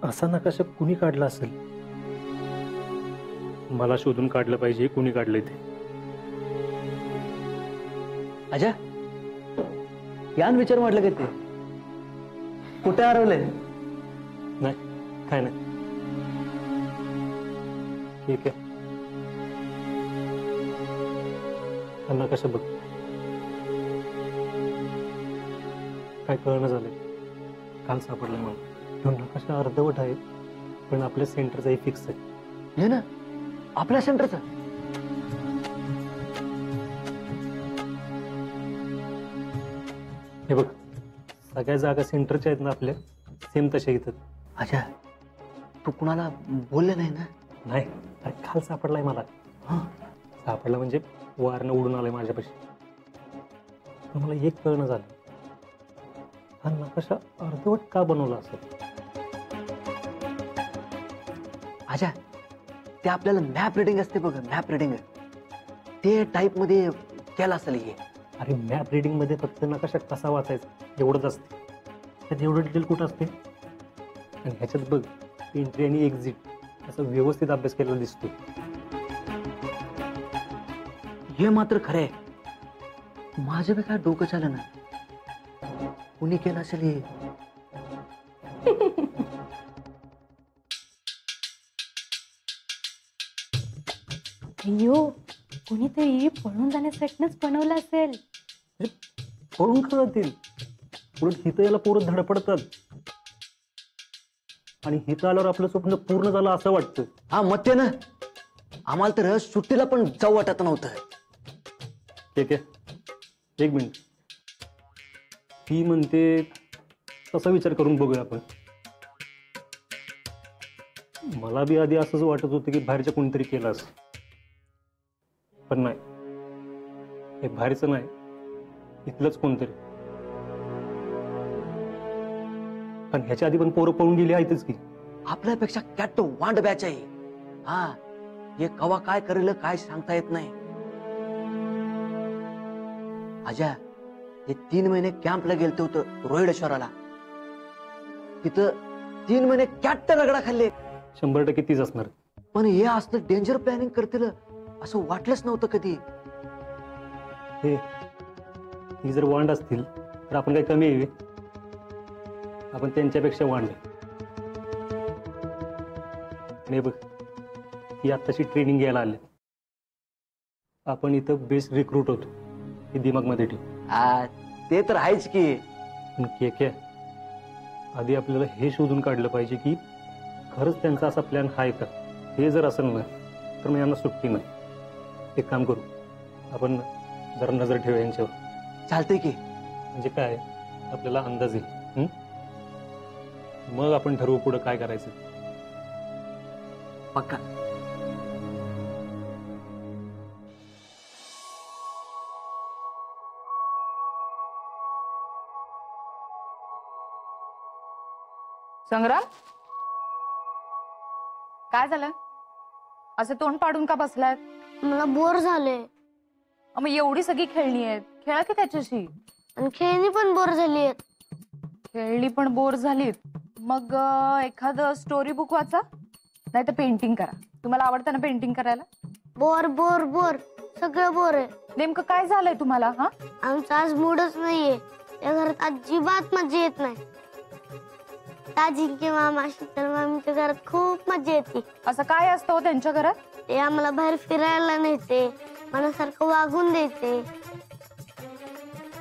असा नकाशा कुणी काढला असेल? मला शोधून काढलं पाहिजे कुणी काढलंय ते. अजय यान विचार म्हटलं की ते कुठे हरवलंय? नाही काय नाही. ठीक आहे, हा नकाशा बघ. काय कळणं झालंय, काल सापडलं मला. तो नकाशा अर्धवट आहे पण आपल्या सेंटरचाही फिक्स आहे. हे ना आपल्या सेंटरचा. हे बघ, सगळ्या जागा सेंटरच्या आहेत ना आपल्या, सेम तशा इथं. अजय तू कुणाला बोलले नाही ना? नाही, अरे काल सापडलाय मला. सापडला म्हणजे वारनं उडून आलाय माझ्यापाशी. पण मला एक कळणं झालं, हा नकाशा अर्धवट का बनवला असेल? अजय ते आपल्याला मॅप रिडिंग असते बघ, मॅप रिडिंग ते टाईप मध्ये केलं असेल हे. अरे मॅप रिडिंग मध्ये फक्त नकाशा कसा वाचायचा एवढंच असते, त्यात एवढं डिटेल कुठं असते? आणि ह्याच्यात बघ, एंट्री आणि एक्झिट असा व्यवस्थित अभ्यास केलेला दिसतो. हे मात्र खरंय. माझं बी काय डोकं चालं ना, कुणी केलं असेल हे. अय्यो, कोणीतरी पळून जाण्यासाठीच बनवलं असेल. पळून कळतील, पुढे हिथं याला पोरं धडपडतात आणि हिथं आल्यावर आपलं स्वप्न पूर्ण झालं असं वाटतं. हा मग ते ना, आम्हाला तर सुट्टीला पण जाऊ वाटत नव्हतं. ठीक आहे, एक मिनिट. ती म्हणते तसा विचार करून बघूया आपण. मला बी आधी असंच वाटत होतं की बाहेरच्या कोणीतरी केलं असं, पण नाही, हे बाहेरचं नाही, इथलंच कोणतरी. पण ह्याच्या आधी पण पोरं पळून गेली आहेतच की. आपल्यापेक्षा कॅट वांड बॅच आहे. हा हे कवा काय करेल काय सांगता येत नाही. अजय हे 3 महिने कॅम्पला गेलते होतं रोहिडेश्वराला. तिथं 3 महिने कॅट रगडा खाल्ले. 100% तीच असणार. पण हे असलं डेंजर प्लॅनिंग करतील असं वाटलंच नव्हतं कधी. ही जर वांड असतील तर आपण काही कमी आहे? आपण त्यांच्यापेक्षा वांड. नाही बघ, ही आत्ताची ट्रेनिंग घ्यायला आले. आपण इथं बेस्ट रिक्रूट होतो, हे दिमागमध्ये ठेव. ते तर आहेच की. पण के आधी आपल्याला हे शोधून काढलं पाहिजे की खरंच त्यांचा असा प्लॅन आहे का. हे जर असेल ना तर मग यांना सुट्टी नाही. एक काम करू, आपण जरा नजर ठेवूया यांच्यावर. चालतंय की. म्हणजे काय, आपल्याला अंदाज येईल. मग आपण ठरवू पुढं काय करायचं. पक्का. संग्राम, काय झालं? असं तोंड पाडून का बसलाय? मला बोर झाले. मग एवढी सगळी खेळणी आहेत, खेळा की त्याच्याशी. आणि खेळणी पण बोर झाली. खेळणी पण बोर झालीत, मग एखादं स्टोरी बुक वाचा, नाही तर पेंटिंग करा. तुम्हाला आवडतं ना पेंटिंग करायला? बोर बोर बोर सगळं बोर आहे. नेमकं काय झालंय तुम्हाला? हा, आमचा आज मूडच नाहीये. त्या घरात अजिबात मजा येत नाही. ताजिंके मामा, शीतल मामीच्या घरात खूप मजा येते. असं काय असतं त्यांच्या घरात? ते आम्हाला बाहेर फिरायला नेते, मनासारखं वागून देते.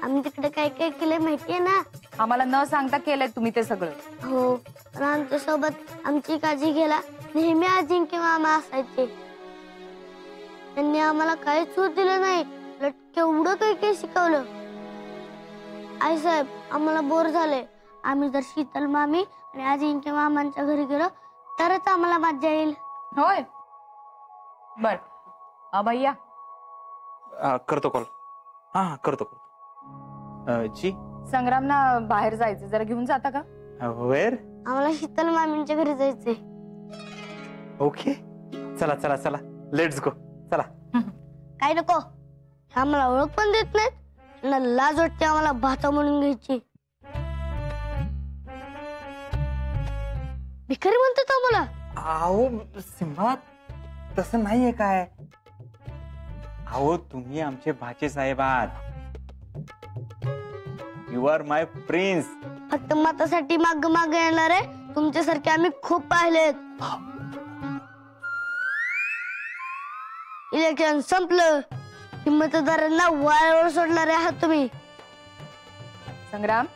आम्ही तिकडे काय काय केलंय माहितीये ना? आम्हाला न सांगता केलंय तुम्ही ते सगळं. हो, पण आमच्या सोबत आमची काळजी घ्यायला नेहमी अजिंक्य मामा असायचे. त्यांनी आम्हाला काहीच सूट दिलं नाही, उलट केवढं काही काही शिकवलं. आई साहेब, आम्हाला बोर झाले. आम्ही जर शीतल मामी आणि अजिंक्य मामांच्या घरी गेलो तरच आम्हाला मजा येईल. होय, बर भैया करतो कॉल. हा करतो. जी संग्रामना बाहेर जायचं, जरा घेऊन जाता का? वेर? आम्हाला शीतल मामींच्या घरी जायचंय. ओके, चला चला चला, लेट्स गो. चला. काय नको, आम्हाला ओळख पण देत नाहीत. लाज वाटते आम्हाला भाचा म्हणून घ्यायची. भिकारी म्हणतो तो मला. अहो सिम्बा तसं नाहीये काय. अहो तुम्ही आमचे भाचे साहेब आहात. You are my prince. फक्त मतासाठी माग माग येणार आहे तुमच्यासारखे आम्ही खूप पाहिलेत. इलेक्शन संपलं की मतदारांना वाळवर सोडणारे आहात तुम्ही. संग्राम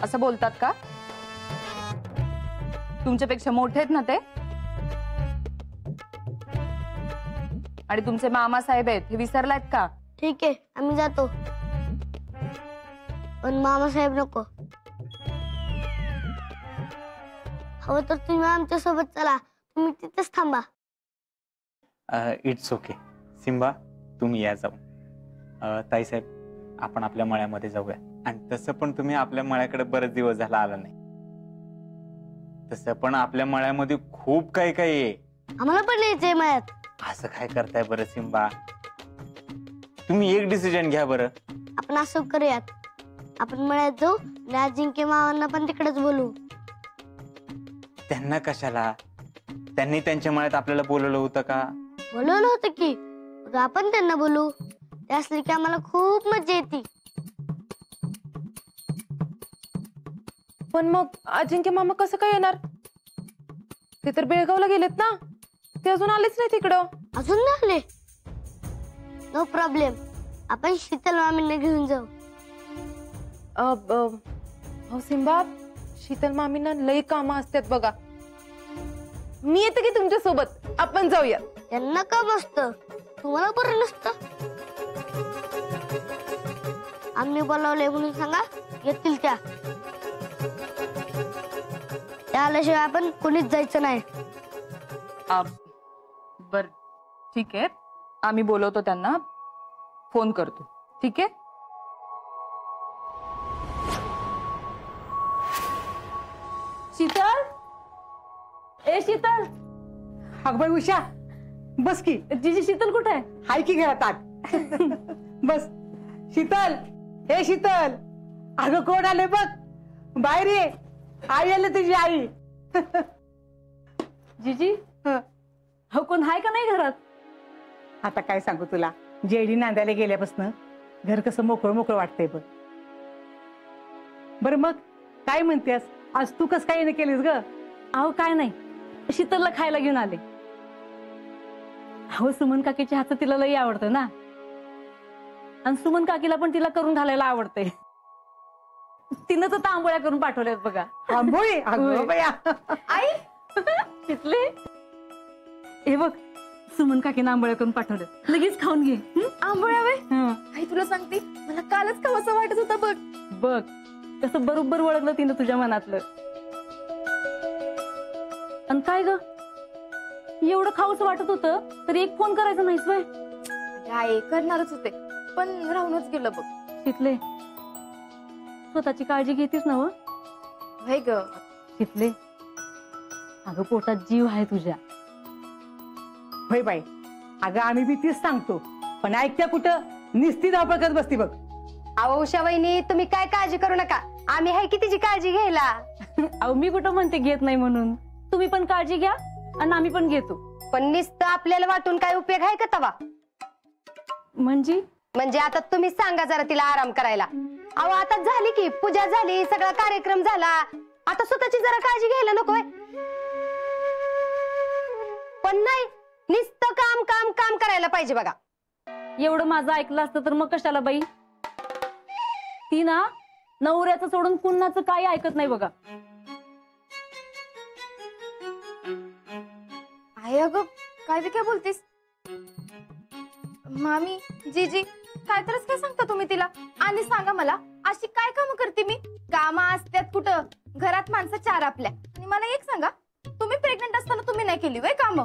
असं बोलतात का? तुमच्यापेक्षा मोठे आहेत ना ते, आणि तुमचे मामा साहेब आहेत हे विसरलायत का? ठीक आहे आम्ही जातो, पण मामासाहेब नको. हवं तर तुम्ही आमच्या सोबत चला, तुम्ही तिथेच थांबा. It's okay. सिम्बा तुम्ही या जाऊ. ताईसाहेब आपण आपल्या मळ्यामध्ये जाऊया. आणि तसं पण तुम्ही आपल्या मळ्याकडे बरेच दिवस झाला आला नाही. तसं पण आपल्या मळ्यामध्ये खूप काही काही आहे. आम्हाला पण यायचंय मळ्यात. असं काय करताय बरं सिम्बा? तुम्ही एक डिसिजन घ्या बरं. आपण असं करूयात, आपण मळ्यात जाऊ आणि अजिंक्य मामांना पण तिकडेच बोलू. त्यांना कशाला? त्यांनी त्यांच्या मळ्यात आपल्याला बोलवलं होतं का? बोलवलं होतं की, मग आपण त्यांना बोलू. ते असले की आम्हाला खूप मजा येते. पण मग अजिंक्य मामा कसं काय येणार? ते तर बेळगावला गेलेत ना, ते अजून आलेच नाही तिकडं. अजून नाही आले? नो प्रॉब्लेम, आपण शीतल मामींना घेऊन जाऊ. हो सिम्बा, शीतल मामींना लई कामं असतात बघा. मी येते की तुमच्या सोबत, आपण जाऊया. त्यांना काम असतं, तुम्हाला बरं नसतं. आम्ही बोलावलंय म्हणून सांगा, येतील त्या. त्या आल्याशिवाय आपण कोणीच जायचं नाही. बर ठीक आहे, आम्ही बोलवतो त्यांना, फोन करतो. ठीक आहे. शीतल, ए शीतल. अग बाई उषा, बस की. जीजी शीतल कुठे आहे? हाय की घरात आत. बस. शीतल, हे शीतल, अगं कोण आले बघ, बाहेर ये. आई आले तुझी आई. जीजी हो, कोण आहे का नाही घरात? आता काय सांगू तुला, जेडी नांदायला गेल्यापासून घर कसं मोकळं मोकळं वाटतंय बघ. बरं मग काय म्हणतेस, आज तू कसं काय केलीस ग? अहो काय नाही, शीतलला खायला घेऊन आले. अहो सुमन काकीच्या हातचं तिला लई आवडतं ना, आणि सुमन काकीला पण तिला करून घालायला आवडते. तिनं तर तांबोळ्या करून पाठवल्यात बघा. आंबोळी? अगं बया. आई तिथले हे बघ, सुमन काकीनं आंबोळ्या करून पाठवल्यात, लगेच खाऊन घे. आंबोळ्या वे आई, तुला सांगते मला कालच खावंसं वाटत होतं बघ. बघ कसं बरोबर ओळखलं तिनं तुझ्या मनातलं. आणि काय ग, एवढं खाऊचं वाटत होतं तर एक फोन करायचा नाहीस वय? काय करणारच होते, पण राहूनच गेलं बघ. तिथले स्वतःची काळजी घेतीस ना? होय ग. तिथले अगं पोटात जीव आहे तुझ्या. होय बाई, अगं आम्ही बी तीच सांगतो, पण ऐकत्या कुठं, निस्ती धावपळ करत बसती बघ. अहो उषा वहिनी, तुम्ही काय काळजी करू नका, आम्ही आहे की तिची काळजी घ्यायला. अहो मी कुठं म्हणते घेत नाही म्हणून, तुम्ही पण काळजी घ्या आणि आम्ही पण घेतो. पण नुसतं आपल्याला वाटून काय उपयोग आहे का तवा? म्हणजे आता तुम्ही सांगा जरा तिला आराम करायला. अहो आता झाली की पूजा झाली, सगळा कार्यक्रम झाला, आता स्वतःची जरा काळजी घ्यायला नकोय? पण नाही, नुसतं काम काम काम करायला पाहिजे बघा. एवढं माझं ऐकलं असतं तर मग कशाला बाई. ती ना नवऱ्याचं सोडून कुणाचं काही ऐकत नाही बघा. आहे अगं, काय बी काय बोलतीस? मामी, जीजी, काय तरच काय सांगता तुम्ही तिला? आणि सांगा मला, अशी काय कामं करते मी? कामं असतात कुठं, घरात माणसं चार आपल्या. आणि मला एक सांगा, तुम्ही प्रेग्नेंट असताना तुम्ही नाही केली वय कामं?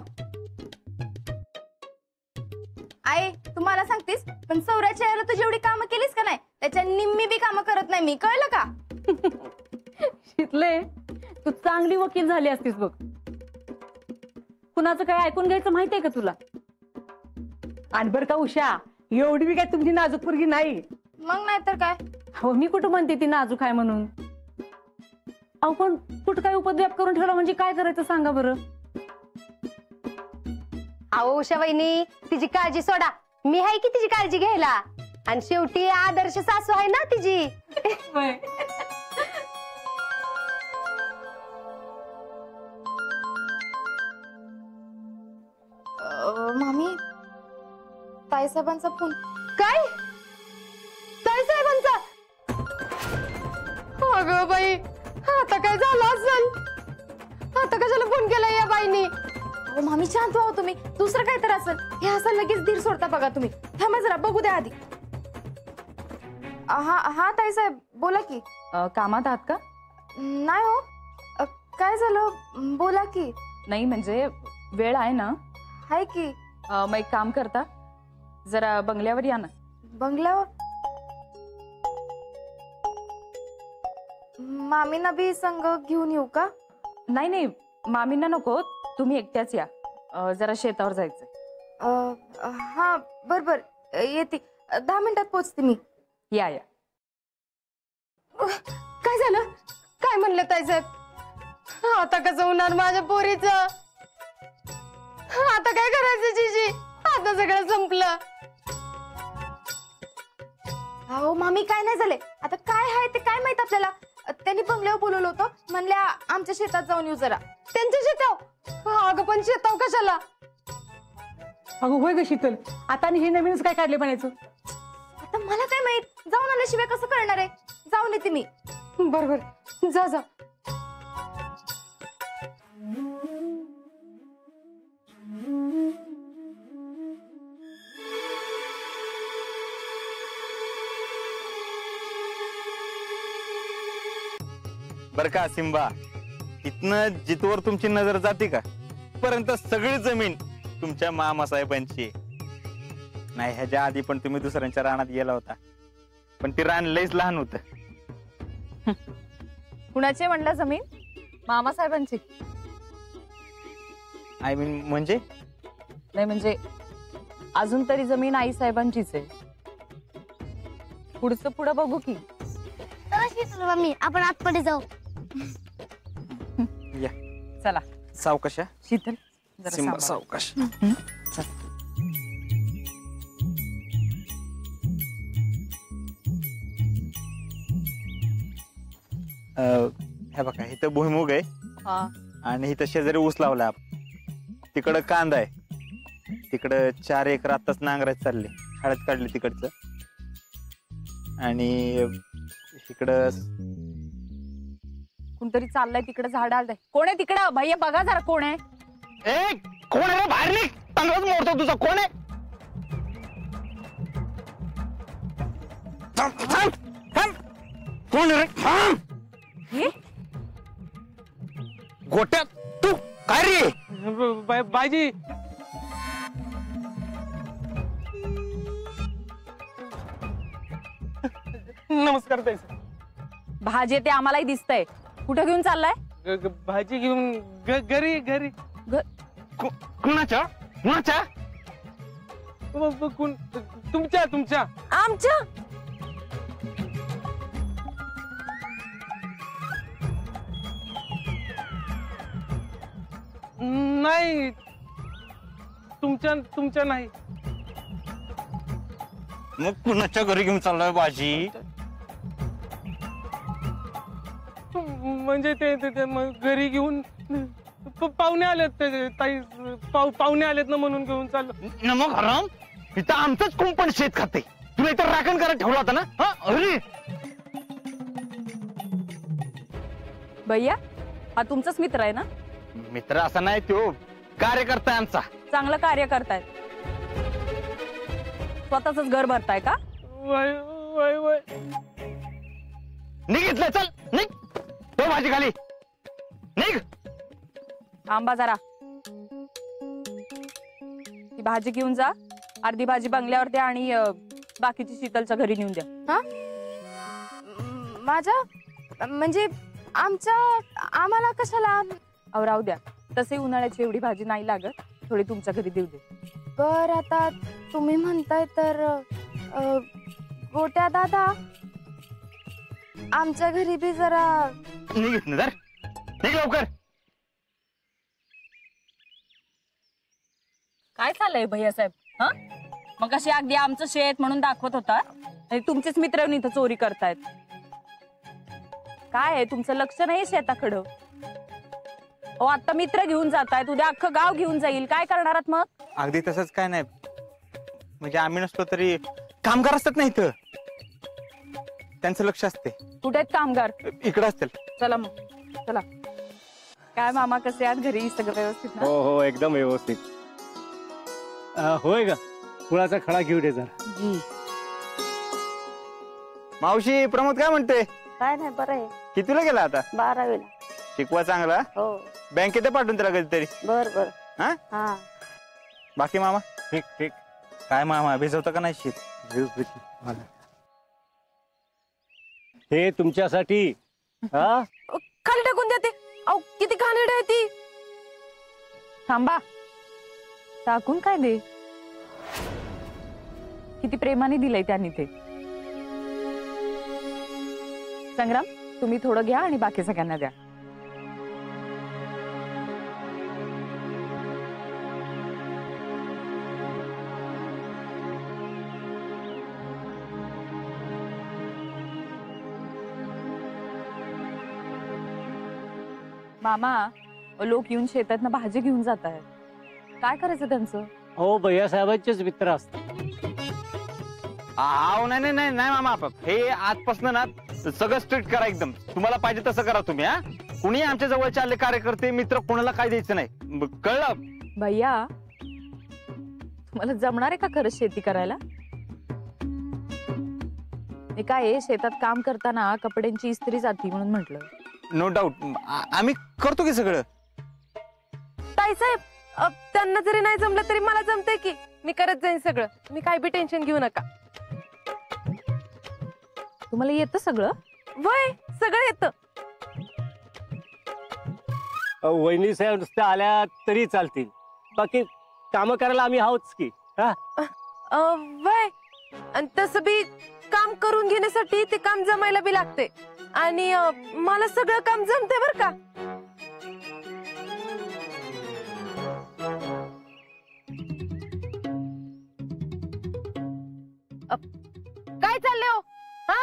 आई तुम्हाला सांगतेस, पण सौऱ्याच्या याला तू जेवढी कामं केलीस का नाही, त्याच्या निम्मी बी कामं करत नाही मी, कळलं का? शितले, तू चांगली वकील झाली असतीस बघ. कुणाचं काय ऐकून घ्यायचं माहितीये का तुला? आणि बरं का उषा, एवढी बी काय तुमची नाजूक पोरगी नाही. मग नाही तर काय. हो, मी कुठं म्हणते ती नाजूक आहे म्हणून. अहो पण कुठं काय उपद्व्याप करून ठेवला म्हणजे काय करायचं सांगा बरं. अहो उषा वहिनी, तिची काळजी सोडा, मी आहे की तिची काळजी घ्यायला. आणि शेवटी आदर्श सासू आहे ना तिची. मामी, ताईसाहेबांचा फोन. काय ताईसाहेबांचा? अगं बाई, आता काय झालं असेल? आता कशाला फोन केला या बाईनी? अहो मामी, शांत व्हा तुम्ही. दुसरं काय तर असेल. हे असं लगेच धीर सोडता बघा तुम्ही. थांबा जरा, बघू द्या आधी. हा ताईसाहेब बोला की. कामात आहात का? नाही हो. काय झालं बोला की. नाही म्हणजे वेळ आहे ना? हाय की. मग एक काम करता, जरा बंगल्यावर या ना. बंगल्यावर? मामींना बी संग घेऊन येऊ का? नाही नाही, मामींना नको, तुम्ही एकट्याच या. जरा शेतावर जायचंय. हा बर बर, येते. 10 मिनिटात पोचते मी. या या. काय झालं? काय म्हणलं ताईसाहेब? आता कसं होणार माझ्या पोरीचं? आता काय करायचं जीजी? आता सगळं संपलं. अहो मामी, काय नाही झाले. आता काय आहे ते काय माहित आपल्याला. त्यांनी बंगल्यावर बोलवलं होतं, म्हणल्या आमच्या शेतात जाऊन येऊ जरा. त्यांच्या शेताव? अगं पण शेताव कशाला? अगं होय ग शीतल, आता हे नवीनच काय काढले म्हणायचं. आता मला काय माहित, जाऊन आल्याशिवाय कसं करणार आहे. जाऊन येते मी. बरोबर, जा जा. बर का सिम्बा, इथनं जिथवर तुमची नजर जाते का पर्यंत सगळी जमीन तुमच्या मामासाहेबांची आहे. नाही ह्याच्या आधी पण तुम्ही दुसऱ्यांच्या रानात गेला होता, पण ती रान लईच लहान होत. कुणाची म्हणला जमीन? मामासाहेबांची. आय मीन म्हणजे? नाही म्हणजे अजून तरी जमीन आई साहेबांचीच आहे. पुढचं पुढं बघू की. चला शीतल मम्मी, आपण आतमध्ये जाऊ. या चला. सावकाश शीतल जरा सिम्बा, सांभाळ. सावकाश. हे बघा, इथं भुईमुग आहे हा. आणि इथं शेजारी ऊस लावला. तिकडं कांदा आहे. तिकडं 4 एकर आताच नांगरायच चालले, हळद काढली तिकडचं. आणि इकडं कोणतरी चाललंय तिकडे, झाड आलंय. कोण आहे तिकडं? भैया बघा जरा कोण आहे. ए कोण आहे रे? बाहेर निघ, तांदळाच मोडतो तुझा. कोण आहे? थांब थांब थांब. कोण रे? थांब. हे? गोट्या तू काय रे? बायजी, नमस्कार ताई. भाजी ते आम्हालाही दिसतंय. कुठं घेऊन चाललाय? भाजी घेऊन घरी घरी. कुणाच्या कुणाच्या? तुमच्या तुमच्या आमच्या? नाही, तुमच्या तुमच्या नाही. मग कुणाच्या घरी घेऊन चाललोय भाजी? म्हणजे ते मग घरी घेऊन पाहुणे आलेत. ते ताई पाहुणे आलेत ना, म्हणून घेऊन चाललो. मग हराम, इथं आमचंच कुंपण शेत खाते. तुला इथं राखण करत ठेवला होता ना? अरे भैया, हा तुमचाच मित्र आहे ना? मित्र असा नाही, तो कार्यकर्ता आहे आमचा. चांगलं कार्य करतायत. स्वतःच घर भरताय का? वय वय वय. निघितलं, चल निघ. तो भाजी खाली निघ. आंबा जरा, ती भाजी घेऊन जा. अर्धी भाजी बंगल्यावर द्या आणि बाकीची शीतलच्या घरी नेऊन द्या. हा? माझ्या म्हणजे आम्हाला कशाला? अहो राहू द्या, तसे उन्हाळ्याची एवढी भाजी नाही लागत. थोडी तुमच्या घरी देऊ दे. बर, आता तुम्ही म्हणताय तर गोट्या दादा. आमच्या घरी बी जरा निघ नजर, निघ लवकर. काय चाललंय भैया साहेब? हा मग अशी अगदी आमचं शेत म्हणून दाखवत होता आणि तुमचेच मित्र येऊन इथं चोरी करतायत. काय आहे तुमचं लक्ष नाही शेताकडं? हो आता मित्र घेऊन जातायत, उद्या अख्खं गाव घेऊन जाईल, काय करणार आहात मग? अगदी तसंच काय नाही, म्हणजे आम्ही नसतो तरी कामगार असतात ना इथं, त्यांचं लक्ष असते. कुठे आहेत कामगार? इकडे असतील. चला मग चला. काय मामा कसे आहात? घरी सगळं व्यवस्थित ना? हो हो एकदम व्यवस्थित. होय का, कुळाचा खडा घेऊ दे जरा. जी. मावशी प्रमोद काय म्हणते? काय नाही, बरं आहे. कितीला गेला आता? 12वीला. शिकवा चांगला. हो. बँकेत पाठवून त्याला कधीतरी. बर बर. हा हा. बाकी मामा ठीक ठीक. काय मामा भिजवता का नाही शेत? हे तुमच्यासाठी. हा खाली टाकून देते. अहो किती घाणेरडी आहे ती. थांबा, टाकून काय दे, किती प्रेमाने दिलंय त्यांनी ते. संग्राम तुम्ही थोडं घ्या आणि बाकी सगळ्यांना द्या. मामा लोक येऊन शेतातनं भाजी घेऊन जात आहेत, काय करायचं त्यांचं? हो भैया साहेबांचेच मित्र असतात. नाही नाही नाही नाही मामा, हे आजपासून ना सगळं स्ट्रिक्ट करा एकदम. तुम्हाला पाहिजे तसं करा तुम्ही. हा कुणी आमच्या जवळचे आले कार्यकर्ते मित्र कोणाला काय द्यायचं नाही, कळलं? भैया तुम्हाला जमणार आहे का खरंच शेती करायला? हे काय शेतात काम करताना कपड्यांची इस्त्री जाती म्हणून म्हटलं. नो डाऊट आम्ही करतो की सगळं. ताईसाहेब त्यांना जरी नाही जमलं तरी मला जमतंय की, मी करत जाईन सगळं. मी काय बी टेन्शन घेऊ नका. तुम्हाला येतं सगळं? वय सगळं येतं. वहिनी साहेब नुसत्या आल्या तरी चालतील, बाकी काम करायला आम्ही आहोतच की. वय आणि तसं बी काम करून घेण्यासाठी ते काम जमायला बी लागते आणि मला सगळं काम जमते बर का. काय चाललंय हो? हा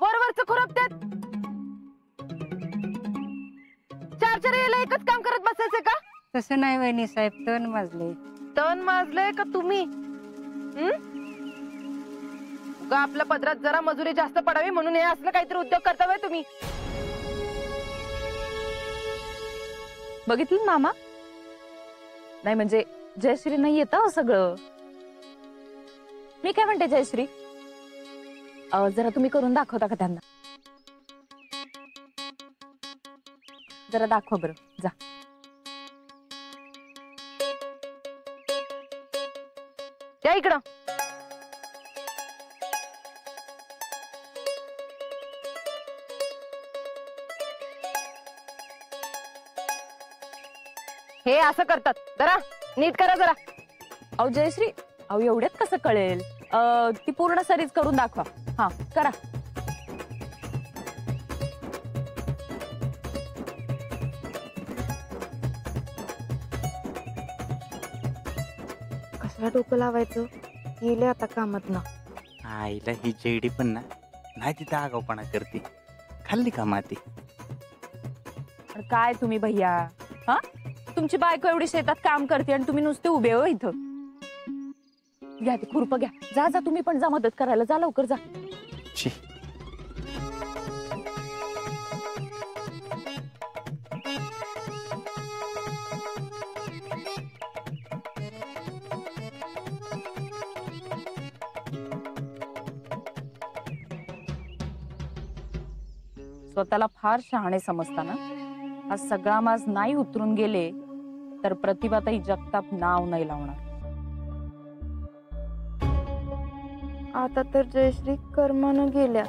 वरवरच खुरपतात. 4 याला एकच काम करत बसायचं का? तसं नाही वहिनी साहेब, तण माजले. तण माजलंय का तुम्ही? आपल्या पदरात जरा मजुरी जास्त पडावी म्हणून हे असलं काहीतरी उद्योग करता तुम्ही. बघितलं मामा? नाही म्हणजे जयश्री नाही येतं सगळं. मी काय म्हणते जयश्री, जरा तुम्ही करून दाखवता का त्यांना? जरा दाखवा बरं, जा. या इकडं. हे असं करतात, जरा नीट करा जरा. अहो जयश्री, अहो एवढ्यात कसं कळेल? ती पूर्ण सरीज करून दाखवा. हा करा. कसला डोकं लावायचं? गेले आता कामात ना. आईला ही जेडी पण ना नाही तिथं आगाऊपणा करते, खाल्ली का माती. काय तुम्ही भैया, हा तुमची बायको एवढी शेतात काम करते आणि तुम्ही नुसते उभे हो इथं. घ्या ते खुरपं घ्या, जा जा तुम्ही पण जा मदत करायला, जा लवकर जा. स्वतःला फार शहाणे समजताना हा सगळा माज नाही उतरून गेले तर प्रतिभाताई जगताप नाव नाही लावणार. आता तर जयश्री कर्मानं गेल्या.